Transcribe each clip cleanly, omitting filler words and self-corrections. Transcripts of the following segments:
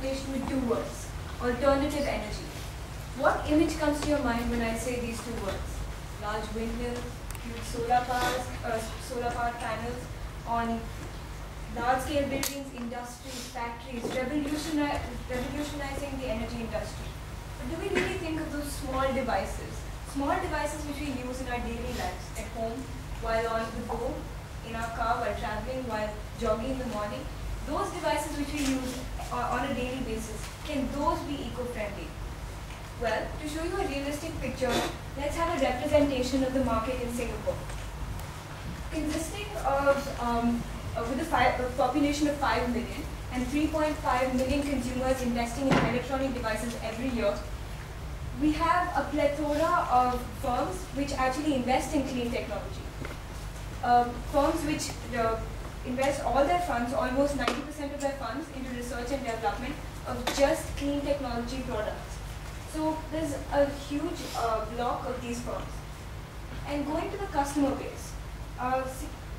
information with two words: alternative energy. What image comes to your mind when I say these two words? Large windmills, huge solar power panels on large-scale buildings, industries, factories, revolutionizing the energy industry. But do we really think of those small devices? Small devices which we use in our daily lives, at home, while on the go, in our car, while traveling, while jogging in the morning. Those devices which we use on a daily basis, can those be eco-friendly? Well, to show you a realistic picture, let's have a representation of the market in Singapore. Consisting of, with a population of 5 million and 3.5 million consumers investing in electronic devices every year, we have a plethora of firms which actually invest in clean technology. Firms which invest all their funds, almost 90% of their funds, into research and development of just clean technology products. So there's a huge block of these firms. And going to the customer base,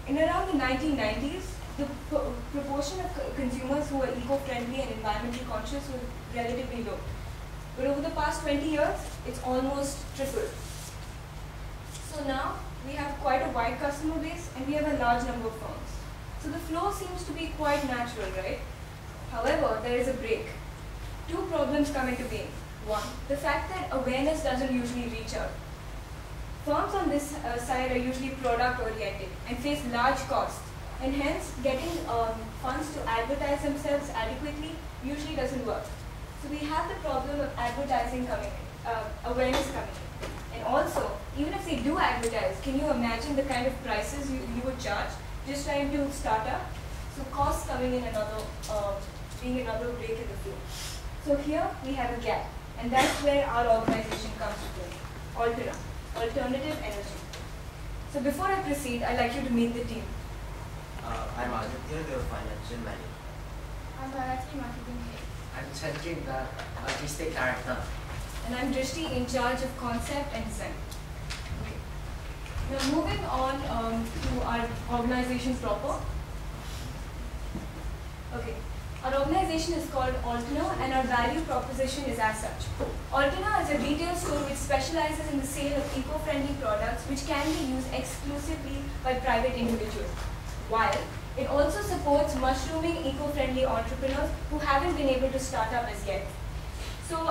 in around the 1990s, the proportion of consumers who were eco-friendly and environmentally conscious was relatively low. But over the past 20 years, it's almost tripled. So now, we have quite a wide customer base and we have a large number of firms. So the flow seems to be quite natural, right? However, there is a break. Two problems come into being. One, the fact that awareness doesn't usually reach out. Firms on this side are usually product-oriented and face large costs, and hence getting funds to advertise themselves adequately usually doesn't work. So we have the problem of advertising coming in, awareness coming in. And also, even if they do advertise, can you imagine the kind of prices you would charge just trying to start up? So costs coming in being another break in the flow. So here we have a gap, and that's where our organization comes to play. Alternative energy. So before I proceed, I'd like you to meet the team. I'm Aditya, the financial manager. I'm Bharati, marketing head. I'm Sanjay, the artistic director. And I'm Drishti, in charge of concept and design. Okay. Now moving on to our organization proper. Okay. Our organization is called Altena, and our value proposition is as such. Altena is a retail store which specializes in the sale of eco-friendly products which can be used exclusively by private individuals, while it also supports mushrooming eco-friendly entrepreneurs who haven't been able to start up as yet. So,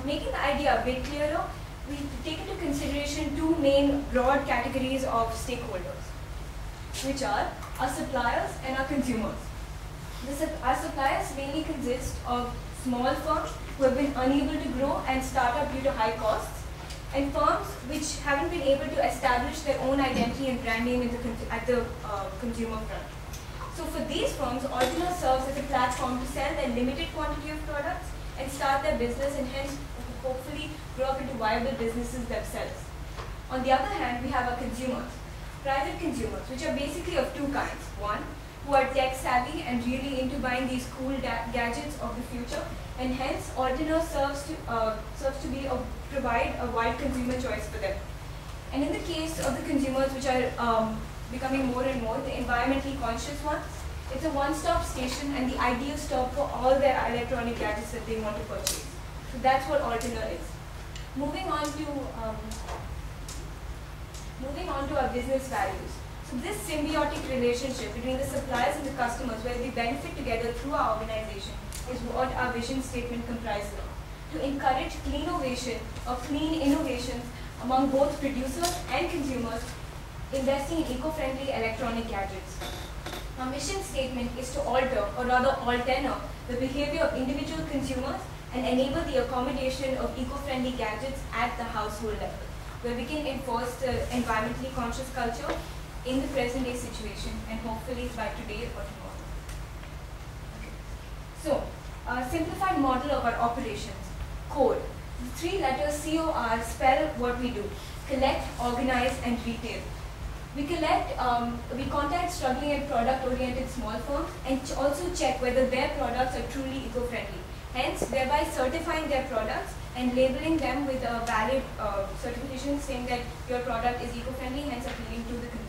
making the idea a bit clearer, we take into consideration two main broad categories of stakeholders, which are our suppliers and our consumers. Our suppliers mainly consist of small firms who have been unable to grow and start up due to high costs, and firms which haven't been able to establish their own identity and brand name at the consumer front. So for these firms, Altena serves as a platform to sell their limited quantity of products and start their business, and hence hopefully grow up into viable businesses themselves. On the other hand, we have our consumers, private consumers, which are basically of two kinds. One, who are tech savvy and really into buying these cool gadgets of the future, and hence Altena serves to provide a wide consumer choice for them. And in the case of the consumers which are becoming more and more the environmentally conscious ones, it's a one-stop station and the ideal stop for all their electronic gadgets that they want to purchase. So that's what Altena is. Moving on to our business values. So this symbiotic relationship between the suppliers and the customers, where we benefit together through our organization, is what our vision statement comprises of. To encourage clean innovations among both producers and consumers, investing in eco-friendly electronic gadgets. Our mission statement is to alter, or rather Altena, the behavior of individual consumers and enable the accommodation of eco-friendly gadgets at the household level, where we can enforce the environmentally conscious culture in the present day situation, and hopefully by today or tomorrow. Okay. So, a simplified model of our operations. Code. The three letters COR spell what we do: collect, organize, and retail. We contact struggling and product-oriented small firms and also check whether their products are truly eco-friendly. Hence, thereby certifying their products and labeling them with a valid certification saying that your product is eco-friendly, hence appealing to the consumers.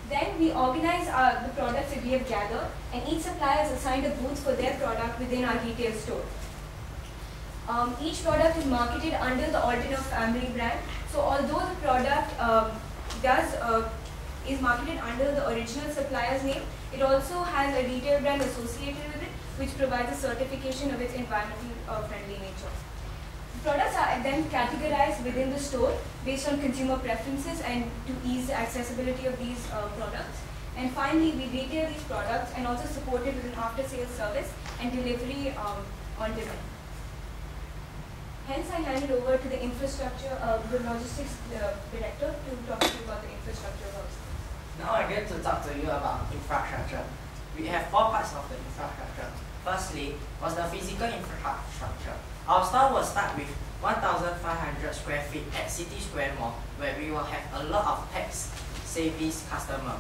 Then we organize the products that we have gathered, and each supplier is assigned a booth for their product within our retail store. Each product is marketed under the Altonoff family brand. So although the product is marketed under the original supplier's name, it also has a retail brand associated with it, which provides a certification of its environmental friendly nature. The products are then categorized within the store based on consumer preferences and to ease the accessibility of these products. And finally, we retail these products and also support it with an after-sales service and delivery on demand. Hence, I hand it over to the logistics director to talk to you about the infrastructure works. Now I'm going to talk to you about infrastructure. We have 4 parts of the infrastructure. Firstly, was the physical infrastructure. Our store will start with 1,500 square feet at City Square Mall, where we will have a lot of tax-savvy customers.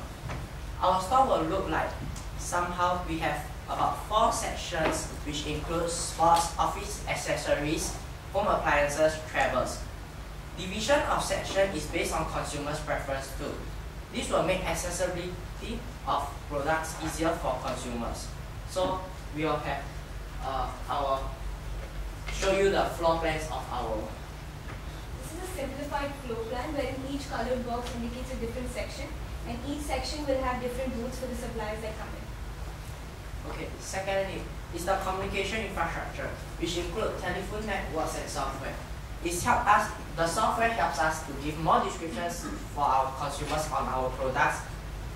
Our store will look like somehow we have about 4 sections, which include sports, office accessories, home appliances, travels. Division of section is based on consumers' preference too. This will make accessibility of products easier for consumers. So we will have show you the floor plans of our. This is a simplified floor plan wherein each colored box indicates a different section, and each section will have different booths for the suppliers that come in. Okay, secondly is the communication infrastructure, which include telephone networks and software. The software helps us to give more descriptions for our consumers on our products,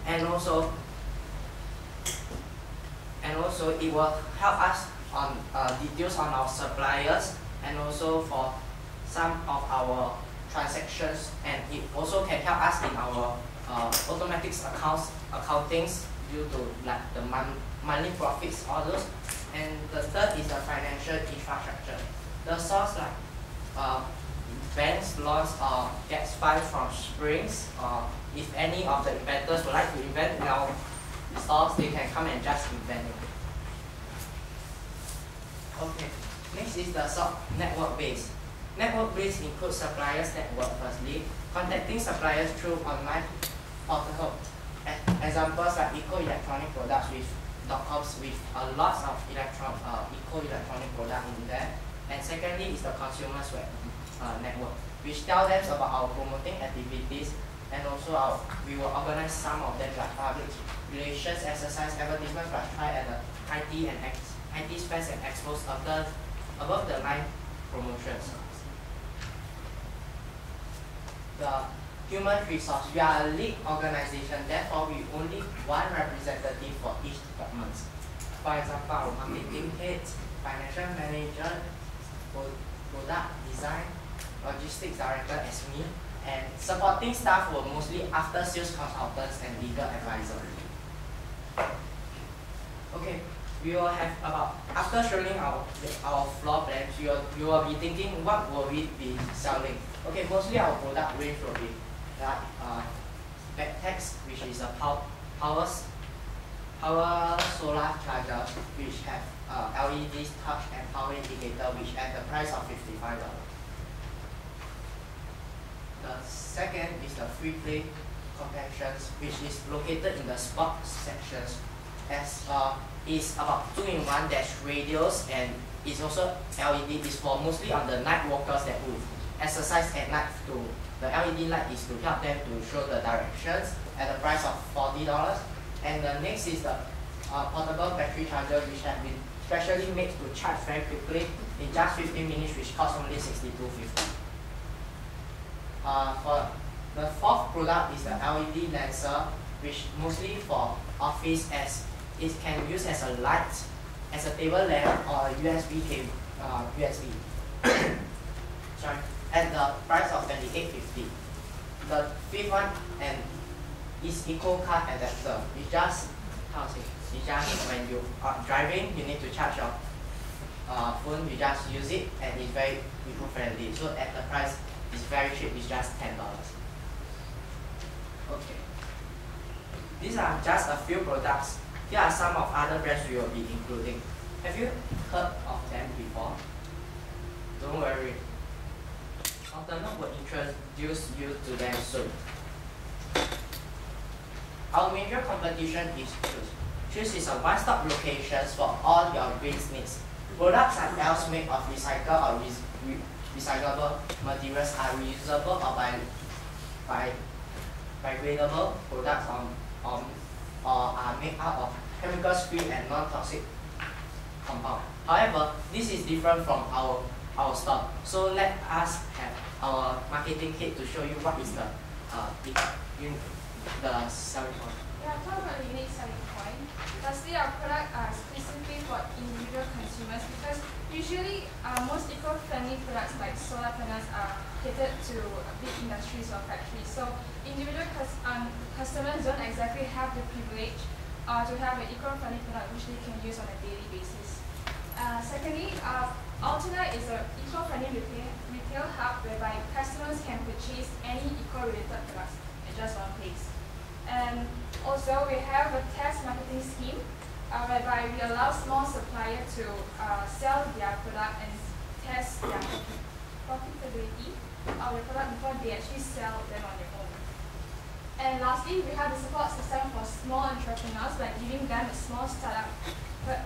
and also it will help us on details on our suppliers, and also for some of our transactions, and it also can help us in our automatic accountings due to like the monthly profits, all those. And the third is the financial infrastructure. The source like banks, loans, or gets funds from Springs, or if any of the inventors would like to invent in our stores, they can come and just invent it. Okay, next is the network base. Network base includes suppliers network firstly, contacting suppliers through online portal. Examples like eco-electronic products with .coms with a lot of eco-electronic products in there. And secondly is the consumers web network, which tells them about our promoting activities, and also we will organize some of them like public relations exercise, advertisements like try at the IT spends and expos above the line promotions. The human resource. We are a league organization, therefore we only one representative for each department. For example, our marketing head, financial manager, product design, logistics director as me, and supporting staff were mostly after sales consultants and legal advisors. Okay, we will have about, after showing our floor plans, you will be thinking what will we be selling. Okay, mostly our product range will be like backpacks, which is a power solar charger, which have LED touch and power indicator, which at the price of $55. The second is the free play compactions, which is located in the sports sections, as is about 2-in-1 dash radios, and it's also LED. Is for mostly on the night walkers that would exercise at night. The LED light is to help them to show the directions at the price of $40. And the next is the portable battery charger, which have been specially made to charge very quickly in just 15 minutes, which costs only $62.50. For the fourth product is the LED lancer, which mostly for office, as it can use as a light, as a table lamp, or a USB cable, sorry, at the price of $28.50. The fifth one and is EcoCard adapter. It's just when you are driving, you need to charge your phone. You just use it, and it's very eco-friendly. So at the price, it's very cheap. It's just $10. Okay. These are just a few products. Here are some of other brands we will be including. Have you heard of them before? Don't worry. Altonoff will introduce you to them soon. Our major competition is Choose. Choose is a one-stop location for all your waste needs. Products like else made of recycled or recyclable materials are reusable or biodegradable products or are made out of chemicals-free and non-toxic compound. However, this is different from our store. So let us have our marketing head to show you what is the selling point. Yeah, talk about the unique selling point. Firstly, our products are specifically for individual consumers because usually most eco-friendly products like solar panels are catered to big industries or factories. So individual customers don't exactly have the privilege to have an eco-friendly product which they can use on a daily basis. Secondly, Altina is an eco-friendly retail hub whereby customers can purchase any eco-related products at just one place. And also, we have a test marketing scheme whereby we allow small suppliers to sell their product and test their profitability of the product before they actually sell them on their own. And lastly, we have the support system for small entrepreneurs by giving them a small startup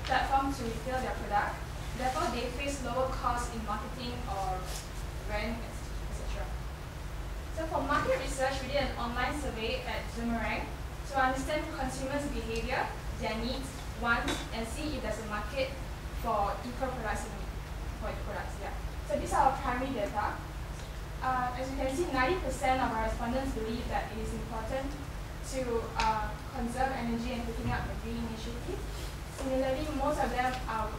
platform to retail their product. Therefore, they face lower costs in marketing or rent, etc. So for market research, we did an online survey at Zoomerang to understand consumers' behavior, their needs, wants, and see if there's a market for eco-products. So these are our primary data. As you can see, 90% of our respondents believe that it is important to conserve energy and taking up the green initiative. Similarly, most of them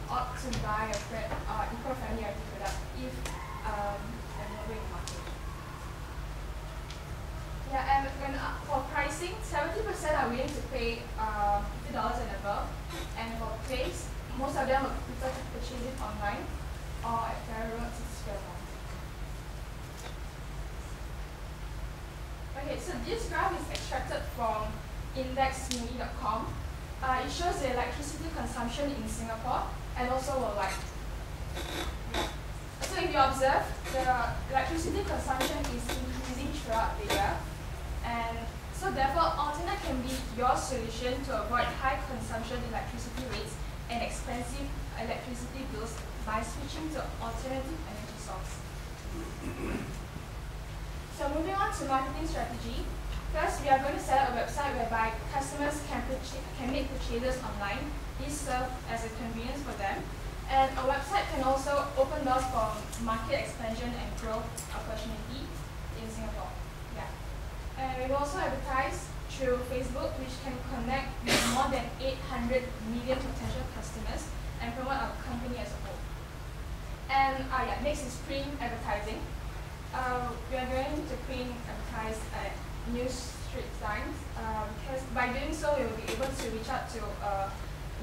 opt to buy a eco-friendly IT product if they're moving market. Yeah, and for pricing, 70% are willing to pay $50 and above. And for place, most of them would prefer to purchase it online or at Ferry Road 6 Square Mall. Okay, so this graph is extracted from indexmini.com. It shows the electricity consumption in Singapore and also worldwide. Yeah. So if you observe, the electricity consumption is increasing throughout the year. And so therefore, Altina can be your solution to avoid high consumption electricity rates and expensive electricity bills by switching to alternative energy source. So moving on to marketing strategy. First, we are going to set up a website whereby customers can make purchases online. This serves as a convenience for them. And a website can also open doors for market expansion and growth opportunity in Singapore. Yeah. And we will also advertise through Facebook, which can connect with more than 800 million potential customers and promote our company as a whole. And next is print advertising. We are going to print advertise at news street signs because by doing so, we will be able to reach out to a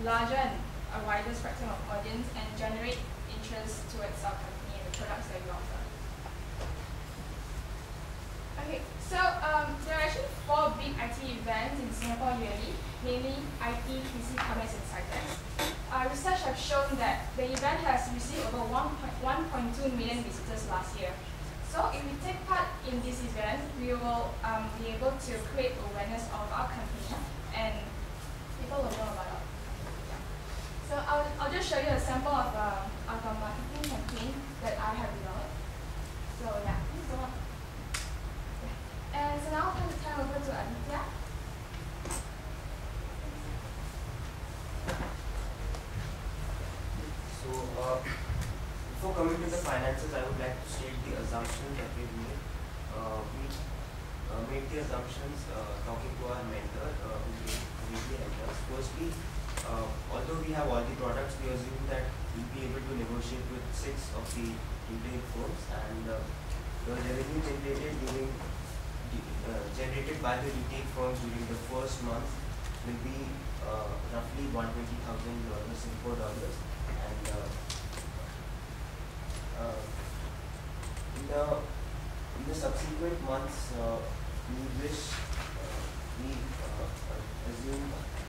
larger and a wider spectrum of audience and generate interest towards our company and the products that we offer. Okay, so there are actually 4 big IT events in Singapore yearly, namely IT, PC, Commerce, and Sitex. Research has shown that the event has received over 1.2 million visitors last year. So if we take part in this event, we will be able to create awareness of our company and people will know about it. Yeah. So I'll just show you a sample of our marketing campaign that I have developed. So yeah, please go on. Yeah. And so now I'll turn the time over to Aditya. So, before coming to the finances, I would like to state the assumptions that we've made. We made the assumptions talking to our mentor who really helped us. Firstly, although we have all the products, we assume that we'll be able to negotiate with 6 of the retail firms, and the revenue generated by the retail firms during the first month will be roughly $120,000 in $4, and in the subsequent months, we assume